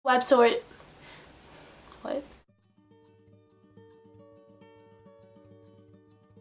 website. What?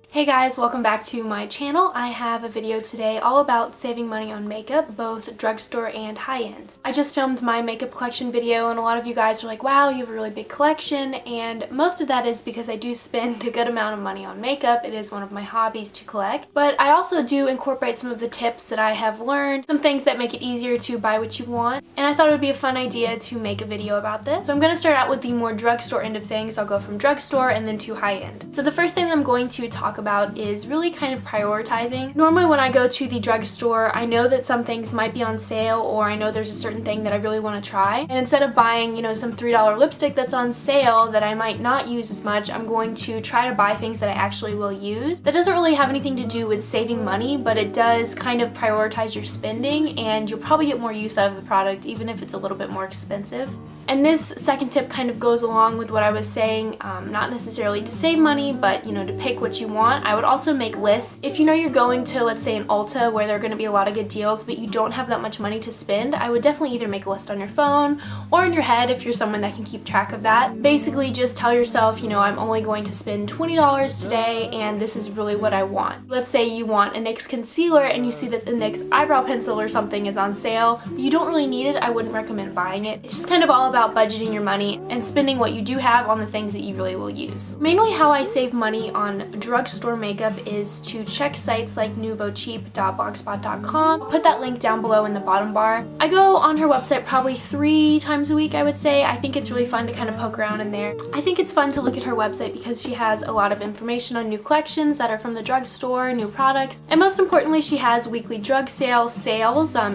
Hey guys, welcome back to my channel. I have a video today all about saving money on makeup, both drugstore and high-end. I just filmed my makeup collection video and a lot of you guys are like, wow, you have a really big collection, and most of that is because I do spend a good amount of money on makeup. It is one of my hobbies to collect, but I also do incorporate some of the tips that I have learned, some things that make it easier to buy what you want, and I thought it would be a fun idea to make a video about this. So I'm going to start out with the more drugstore end of things. I'll go from drugstore and then to high-end. So the first thing that I'm going to talk about is really kind of prioritizing. Normally when I go to the drugstore, I know that some things might be on sale, or I know there's a certain thing that I really want to try, and instead of buying, you know, some $3 lipstick that's on sale that I might not use as much, I'm going to try to buy things that I actually will use. That doesn't really have anything to do with saving money, but it does kind of prioritize your spending, and you'll probably get more use out of the product even if it's a little bit more expensive. And this second tip kind of goes along with what I was saying, not necessarily to save money, but you know, to pick what you want. I would also make lists. If you know you're going to, let's say, an Ulta where there are going to be a lot of good deals, but you don't have that much money to spend, I would definitely either make a list on your phone or in your head if you're someone that can keep track of that. Basically just tell yourself, you know, I'm only going to spend $20 today and this is really what I want. Let's say you want a NYX concealer and you see that the NYX eyebrow pencil or something is on sale, but you don't really need it. I wouldn't recommend buying it. It's just kind of all about budgeting your money and spending what you do have on the things that you really will use. Mainly how I save money on drugstore makeup is to check sites like nouveaucheap.blogspot.com. I'll put that link down below in the bottom bar. I go on her website probably 3 times a week, I would say. I think it's really fun to kind of poke around in there. I think it's fun to look at her website because she has a lot of information on new collections that are from the drugstore, new products, and most importantly, she has weekly drug sales.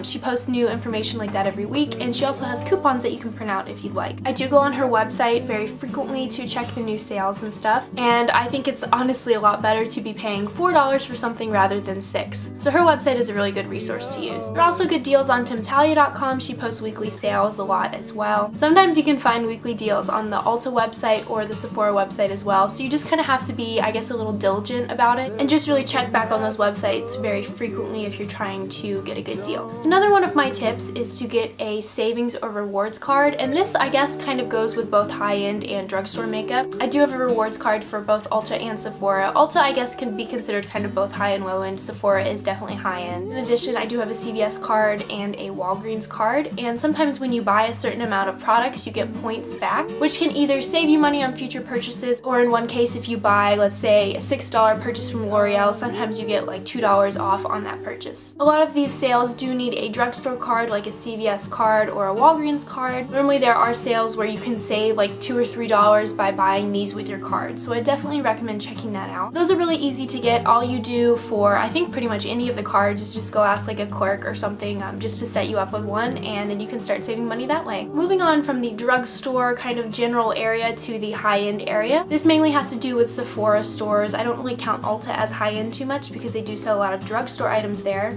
She posts new information like that every week, and she also has coupons that you can print out if you'd like. I do go on her website very frequently to check the new sales and stuff, and I think it's honestly a lot better to be paying $4 for something rather than $6. So her website is a really good resource to use. There are also good deals on Temptalia.com. She posts weekly sales a lot as well. Sometimes you can find weekly deals on the Ulta website or the Sephora website as well, so you just kind of have to be, I guess, a little diligent about it and just really check back on those websites very frequently if you're trying to get a good deal. Another one of my tips is to get a savings or rewards card, and this, I guess, kind of goes with both high-end and drugstore makeup. I do have a rewards card for both Ulta and Sephora. Ulta, I guess, can be considered kind of both high and low end. Sephora is definitely high end. In addition, I do have a CVS card and a Walgreens card, and sometimes when you buy a certain amount of products, you get points back, which can either save you money on future purchases, or in one case, if you buy, let's say, a $6 purchase from L'Oreal, sometimes you get like $2 off on that purchase. A lot of these sales do need a drugstore card, like a CVS card or a Walgreens card. Normally there are sales where you can save like $2 or $3 by buying these with your card, so I definitely recommend checking that out. Those are really easy to get. All you do for, I think, pretty much any of the cards is just go ask like a clerk or something just to set you up with one, and then you can start saving money that way. Moving on from the drugstore kind of general area to the high-end area. This mainly has to do with Sephora stores. I don't really count Ulta as high-end too much because they do sell a lot of drugstore items there.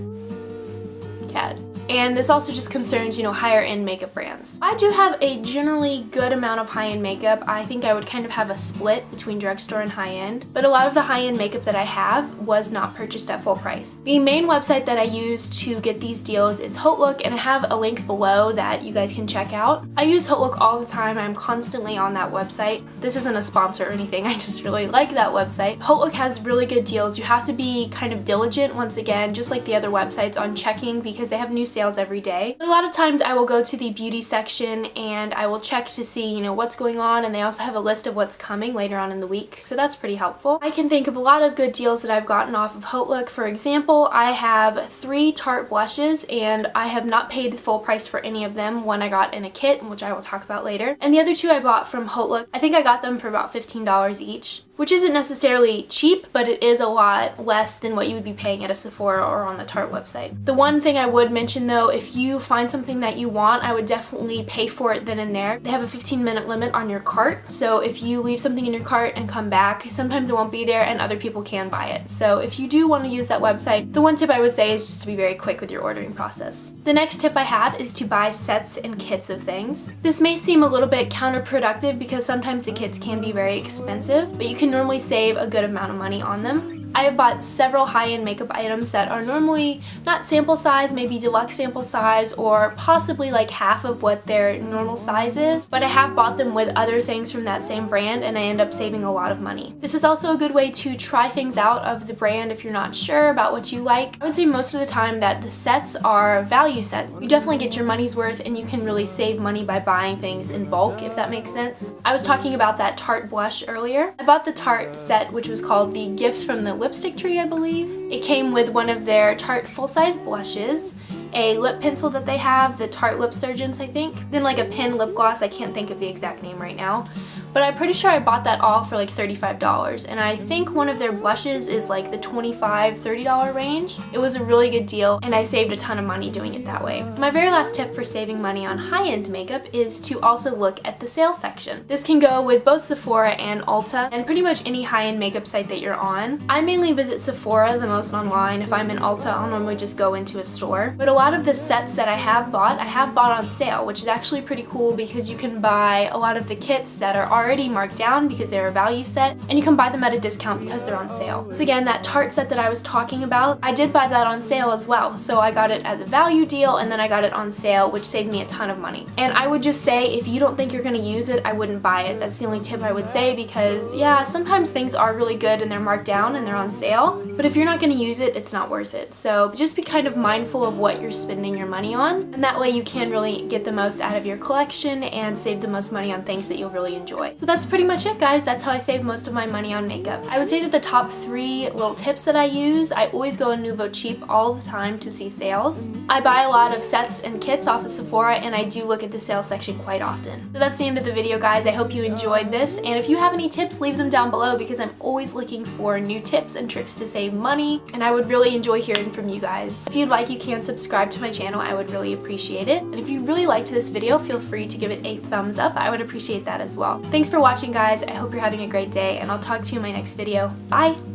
Cat. And this also just concerns, you know, higher end makeup brands. I do have a generally good amount of high-end makeup. I think I would kind of have a split between drugstore and high-end, but a lot of the high-end makeup that I have was not purchased at full price. The main website that I use to get these deals is HauteLook, and I have a link below that you guys can check out. I use HauteLook all the time. I'm constantly on that website. This isn't a sponsor or anything. I just really like that website. HauteLook has really good deals. You have to be kind of diligent, once again, just like the other websites, on checking because they have new sales every day. But a lot of times I will go to the beauty section and I will check to see, you know, what's going on, and they also have a list of what's coming later on in the week, so that's pretty helpful. I can think of a lot of good deals that I've gotten off of HauteLook. For example, I have 3 Tarte blushes and I have not paid full price for any of them. One I got in a kit, which I will talk about later, and the other 2 I bought from HauteLook. I think I got them for about $15 each, which isn't necessarily cheap, but it is a lot less than what you would be paying at a Sephora or on the Tarte website. The one thing I would mention though, if you find something that you want, I would definitely pay for it then and there. They have a 15-minute limit on your cart, so if you leave something in your cart and come back, sometimes it won't be there and other people can buy it. So if you do want to use that website, the one tip I would say is just to be very quick with your ordering process. The next tip I have is to buy sets and kits of things. This may seem a little bit counterproductive because sometimes the kits can be very expensive, but you can normally save a good amount of money on them. I have bought several high-end makeup items that are normally not sample size, maybe deluxe sample size, or possibly like half of what their normal size is, but I have bought them with other things from that same brand and I end up saving a lot of money. This is also a good way to try things out of the brand if you're not sure about what you like. I would say most of the time that the sets are value sets. You definitely get your money's worth and you can really save money by buying things in bulk, if that makes sense. I was talking about that Tarte blush earlier. I bought the Tarte set, which was called the Gift from the Lipstick Tree, I believe. It came with one of their Tarte full-size blushes, a lip pencil that they have, the Tarte Lipsurgence, I think, then like a pen lip gloss. I can't think of the exact name right now, but I'm pretty sure I bought that all for like $35, and I think one of their blushes is like the $25–$30 range. It was a really good deal and I saved a ton of money doing it that way. My very last tip for saving money on high-end makeup is to also look at the sale section. This can go with both Sephora and Ulta and pretty much any high-end makeup site that you're on. I mainly visit Sephora the most online. If I'm in Ulta, I'll normally just go into a store, but a lot of the sets that I have bought on sale, which is actually pretty cool because you can buy a lot of the kits that are already marked down because they're a value set, and you can buy them at a discount because they're on sale. So again, that Tarte set that I was talking about, I did buy that on sale as well. So I got it at the value deal and then I got it on sale, which saved me a ton of money. And I would just say if you don't think you're going to use it, I wouldn't buy it. That's the only tip I would say, because yeah, sometimes things are really good and they're marked down and they're on sale, but if you're not going to use it, it's not worth it. So just be kind of mindful of what you're spending your money on, and that way you can really get the most out of your collection and save the most money on things that you'll really enjoy. So that's pretty much it, guys. That's how I save most of my money on makeup. I would say that the top 3 little tips that I use, I always go in Nouveau Cheap all the time to see sales. I buy a lot of sets and kits off of Sephora and I do look at the sales section quite often. So that's the end of the video, guys. I hope you enjoyed this, and if you have any tips, leave them down below because I'm always looking for new tips and tricks to save money, and I would really enjoy hearing from you guys. If you'd like, you can subscribe to my channel. I would really appreciate it. And if you really liked this video, feel free to give it a thumbs up. I would appreciate that as well. Thanks for watching, guys. I hope you're having a great day, and I'll talk to you in my next video. Bye!